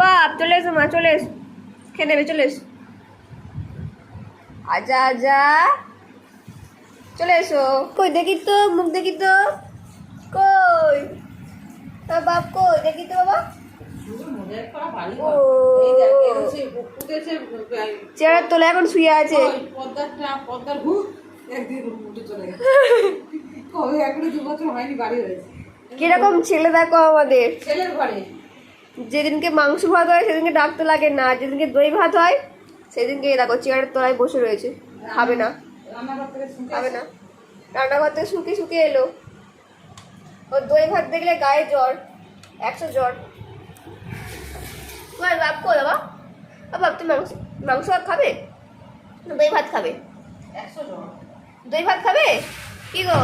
বাপ চলে এসো মা, চলে এসো, খেয়ে নেবে, চলে এসো, আজা আজা চলে এসো। কই দেখি তো, মুখ দেখি তো, কই বাপ, কই দেখি তো বাবা। চেয়ারের তোলা এখন শুয়ে আছে। কিরকম ছেলে দেখো আমাদের। ছেলের ঘরে যেদিনকে মাংস ভাত হয় সেদিনকে ডাকতে লাগে না, যেদিনকে দই ভাত হয় সেদিনকে দেখো চেয়ারের তলায় বসে রয়েছে, খাবে না, খাবে না। রান্নাঘর থেকে শুকিয়ে শুকিয়ে এলো। ওর দই ভাত দেখলে গায়ে জ্বর, 100 জ্বর। তোমার বাপ কো বাবা, বাবা তুমি মাংস ভাত খাবে না দই ভাত খাবে? 100 জন দই ভাত খাবে? কি গো,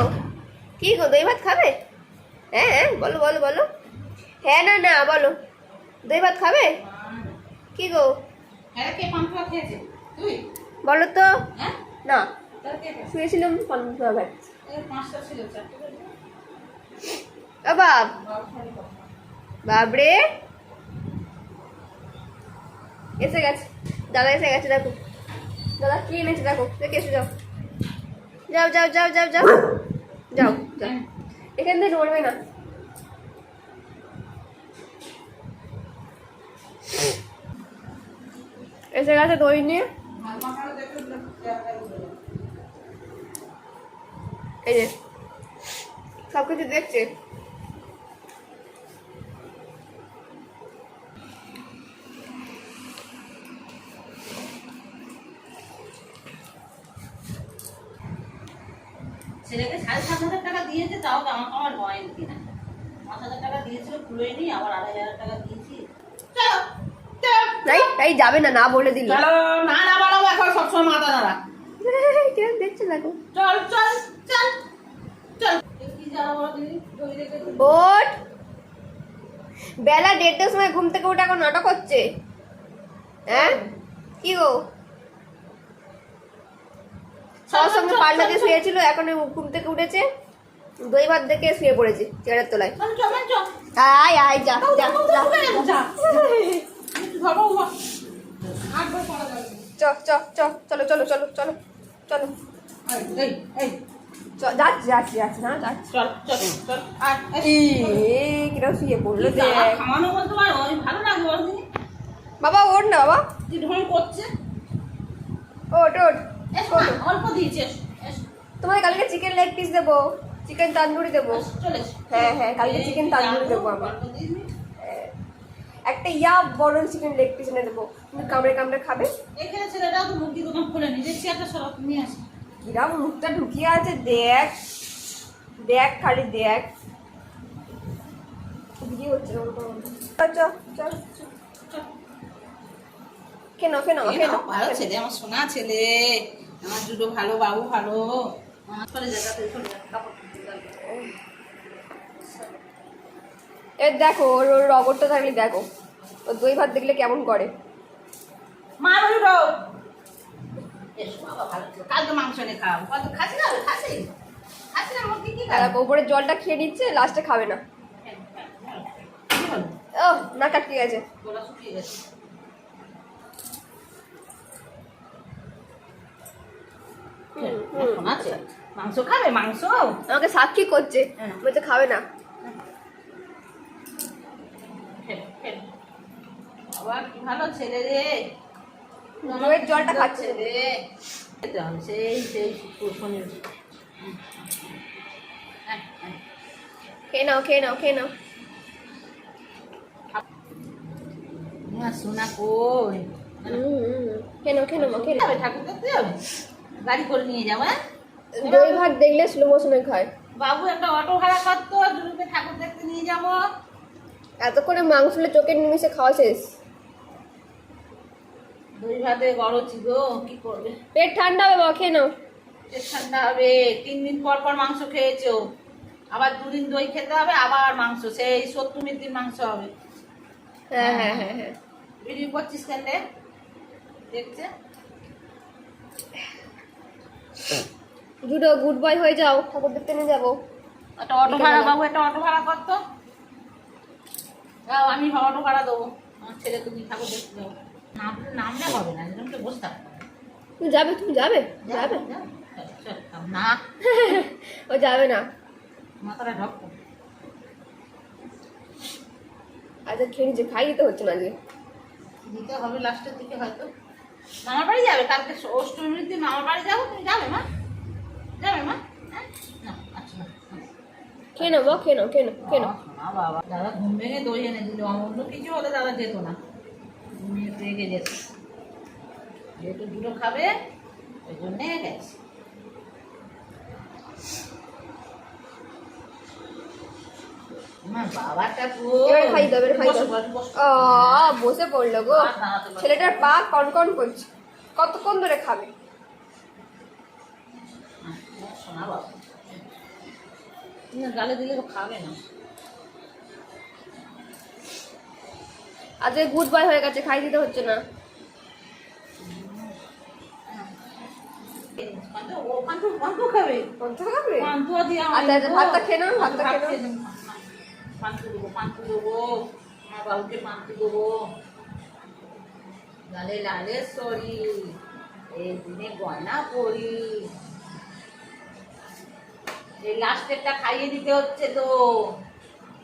কি গো, দই ভাত খাবে? হ্যাঁ হ্যাঁ বলো বলো বলো, হ্যাঁ না না বলো, দই ভাত খাবে? কি গো বলো তো। না শুয়েছিলাম বাপ, বাবরে এসে গেছে, দাদা এসে গেছে, দেখো দাদা কি এনেছে, দেখো দেখে এসে যাও, যাও যাও যাও যাও যাও যাও যাও, এখান থেকে নড়বে না। এসে গেছে দই নিয়ে, এই যে সব কিছু দেখছে। ছেলেকে 7,500 টাকা দিয়েছে, তাও আমার হয়নি কিনা। 5,000 টাকা দিয়েছিল, খুলে নি, আবার 2,500 টাকা দিয়েছি। চলো তাই যাবে না, না বলে দিল। চলো না না বাড়াবো, এখন সবসময় মাথা নাড়া। কেন দেখছে দেখো, চল চল চল চল। কি যাবো দিদি, দই রেখে দিই। ওঠ, বেলা 1:30টার সময় ঘুম থেকে উঠে এখন নাটক হচ্ছে। হ্যাঁ কি গো, সবার সঙ্গে পাল্লা দিয়ে শুয়েছিল, এখন ঘুম থেকে উঠেছে, দই ভাত দেখে শুয়ে পড়েছে চেয়ারের তলায়। আয় আয় যা যা যা, চ চ চ চলো চলো চলো চলো চলো, যাচ্ছি যাচ্ছি যাচ্ছি না যাচ্ছি, চল চল চল। কিরকম শুয়ে পড়লো দেখ। খাওয়ানো বলতে পারো, ভালো লাগে বলতে। বাবা ওঠ না বাবা, কি ঢং করছে। ওঠ ওঠ, অল্প দিয়েছে। তোমাদের কালকে চিকেন লেগ পিস দেবো, চিকেন তান্দুরি দেবো। হ্যাঁ হ্যাঁ কালকে চিকেন তান্দুরি দেবো আমি, একটা বড় চিকেন লেগ পিস এনে দেবো, তুমি কামড়ে কামড়ে খাবে। এখানে ছেলেটাও তো মুরগি দোকান খুলে নি, দেখছি একটা সরব নিয়ে আসে। কিরাম মুখটা ঢুকিয়ে আছে দেখ, দেখ খালি দেখ, ভিডিও হচ্ছে চল কেন কেন কেন, ভালো ছেলে, আমার সোনা ছেলে, আমার দুটো ভালো বাবু, ভালো। আমার চলে যাবে চলে যাবে, কাপড় এ দেখো ওর রগরটা থাকলে দেখো, ও দই ভাত দেখলে কেমন করে। মা বলি রো এসো বাবা, ভালো ছেলে, কালকে মাংস এনে খাও। কত খাসি না, খাসি খাসি না, মুরগি কি খাবে? উপরে জলটা খেয়ে নিচ্ছে, লাস্টে খাবে না। ও না কাটকে গেছে, গলা শুকিয়ে গেছে। মাংস খাবে, মাংস আমাকে সাক্ষী করছে, বলছে খাবে না। বাবা কি ভালো ছেলে রে, দইয়ের জলটা খাচ্ছে রে। সেই সেই শনির খেয়ে নাও খেয়ে নাও খেয়ে নাও। সোনা কই, খেয়ে নাও খেয়ে নাও খেয়ে নাও। ঠাকুর দেখতে যাবে, গাড়ি করে নিয়ে যাবো। দই ভাত দেখলে স্লো মোশনে খায়। বাবু একটা অটো ভাড়া করতো, দুটোকে ঠাকুর দেখতে নিয়ে যাবো। এতক্ষণে মাংস হলে চোখের নিমিষে খাওয়া শেষ। দই ভাতে গড়ছি গো, কি করবে? পেট ঠান্ডা হবে বাবা, খেয়ে নাও। পেট ঠান্ডা হবে, 3 দিন পর পর মাংস খেয়েছো, আবার 2 দিন দই খেতে হবে, আবার মাংস, সেই 70 দিন মাংস হবে। হ্যাঁ হ্যাঁ হ্যাঁ হ্যাঁ, ভিডিও করছিস কেন দেখছে। জুডো গুড বয় হয়ে যাও, ঠাকুর দেখতে নিয়ে যাবো। একটা অটো ভাড়া, বাবু একটা অটো ভাড়া করতো, আমি অটো ভাড়া দেবো। আমার ছেলে তুমি ঠাকুর দেখতে যাও, নামলে হবে না, এরকম তো বসে থাকো। তুমি যাবে যাবে যাও, যাও, চল, চল, না ও যাবে না। মাথাটা ঢক্কো। আচ্ছা খেয়ে নিচ্ছে, খাই দিতে হচ্ছে না আজকে। দিতে হবে লাস্টের দিকে হয়তো। মামার বাড়ি যাবে কালকে, অষ্টমীর দিন মামার বাড়ি যাবো, তুমি যাবে মা? যাবে মা? হ্যাঁ, না আচ্ছা না, খেয়ে নাও বাবা, খেয়ে নাও না বাবা, দাদা ঘুম ভেঙে দই এনে দিল, অন্য কিছু হলে দাদা যেত না, ঘুমিয়ে রেগে যেত, যেহেতু দুটো খাবে ওই জন্যে গেছে। আমার বাবাটা এবারে খাই দাও, এবারে খাই দাও। বসে পড়লো গো, ছেলেটার পা কনকন করছে, কতক্ষণ ধরে খাবে। শোনা বাবা, গালে দিলে তো খাবে না। আজকে গুড বাই হয়ে গেছে, খাই দিতে হচ্ছে না। পান্তু খাবে, পান্তা খাবে? পান্তু দিয়ে আচ্ছা আচ্ছা, ভাতটা খেয়ে নাও, ভাতটা খেয়ে নাও। পান্তু দেবো, আমার বাবুকে পান্তু দেবো। গালে লালে সরি, এই দিনে গয়না পরি, এই লাস্টেরটা খাইয়ে দিতে হচ্ছে তো,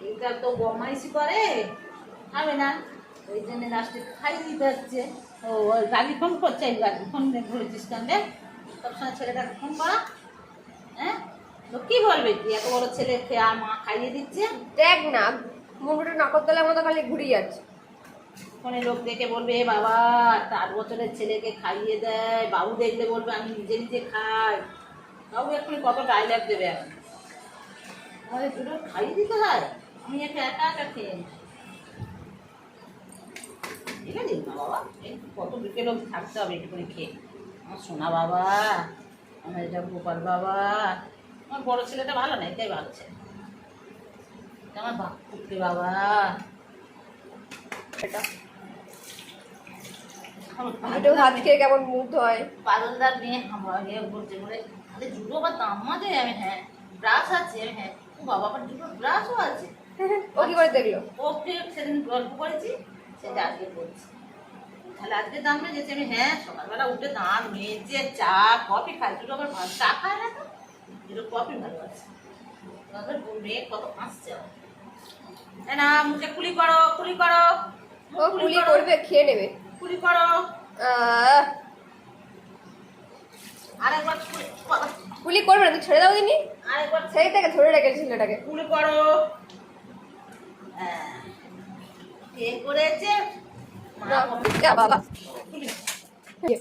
এটা তো বদমাইশি করে, খাবে না, ওই জন্য লাস্টেরটা খাইয়ে দিতে হচ্ছে। ও গাড়ি ফোন করছে, এই গাড়ি ফোন ধরেছিস কান্দে, সবসময় ছেলেটাকে ফোন করা। হ্যাঁ, তো কি বলবে, তুই এত বড় ছেলে খেয়ে আর মা খাইয়ে দিচ্ছে। দেখ না, মুন্ডুটা নাকরদলের মতো খালি ঘুরিয়ে যাচ্ছে। ফোনে লোক দেখে বলবে এ বাবা 8 বছরের ছেলেকে খাইয়ে দেয়, বাবু দেখলে বলবে আমি নিজে নিজে খাই। বাবু এক্ষুনি কত ডায়লগ দেবে, এখন আমাদের দুটো খাইয়ে দিতে হয়, আমি একা একা একা খেয়ে নিই। ঠিক আছে না বাবা, এই কত বিকেল অবধি থাকতে হবে একটুখানি খেয়ে। আমার সোনা বাবা, আমার এটা গোপাল বাবা, আমার বড় ছেলেটা ভালো না, এটাই ভালো ছেলে, আমার বাপুকে বাবা। এটা এটাও ভাত খেয়ে কেমন মুগ্ধ হয়। পাগলদার মেয়ে আমার বলছে বলে আমাদের জুতো বা দাম আছে, আমি হ্যাঁ ব্রাশ আছে, আমি হ্যাঁ ও বাবা আবার দুটো ব্রাশও আছে। ও কি করে দেখলো? ওকে সেদিন গল্প করেছি, সেটা আজকে বলছি, তাহলে আজকে দাম না যেতে, আমি হ্যাঁ সকালবেলা উঠে দাঁত মেজে চা কফি খাই, দুটো আবার ভালো চা খায় না তো, দুটো কফি ভালো আছে। তোমাদের মেয়ে কত হাসছে, না মুখে কুলি করো, কুলি করো, ও কুলি করবে, খেয়ে নেবে। কুলি করো, আহ, আরেকবার কুলি করবে না, তুই ছেড়ে দাও দিনি, আরেকবার সেই থেকে ধরে রেখেছে ছেলেটাকে। কুলি করো। কে করেছে? মা বাবা কুলি। ওই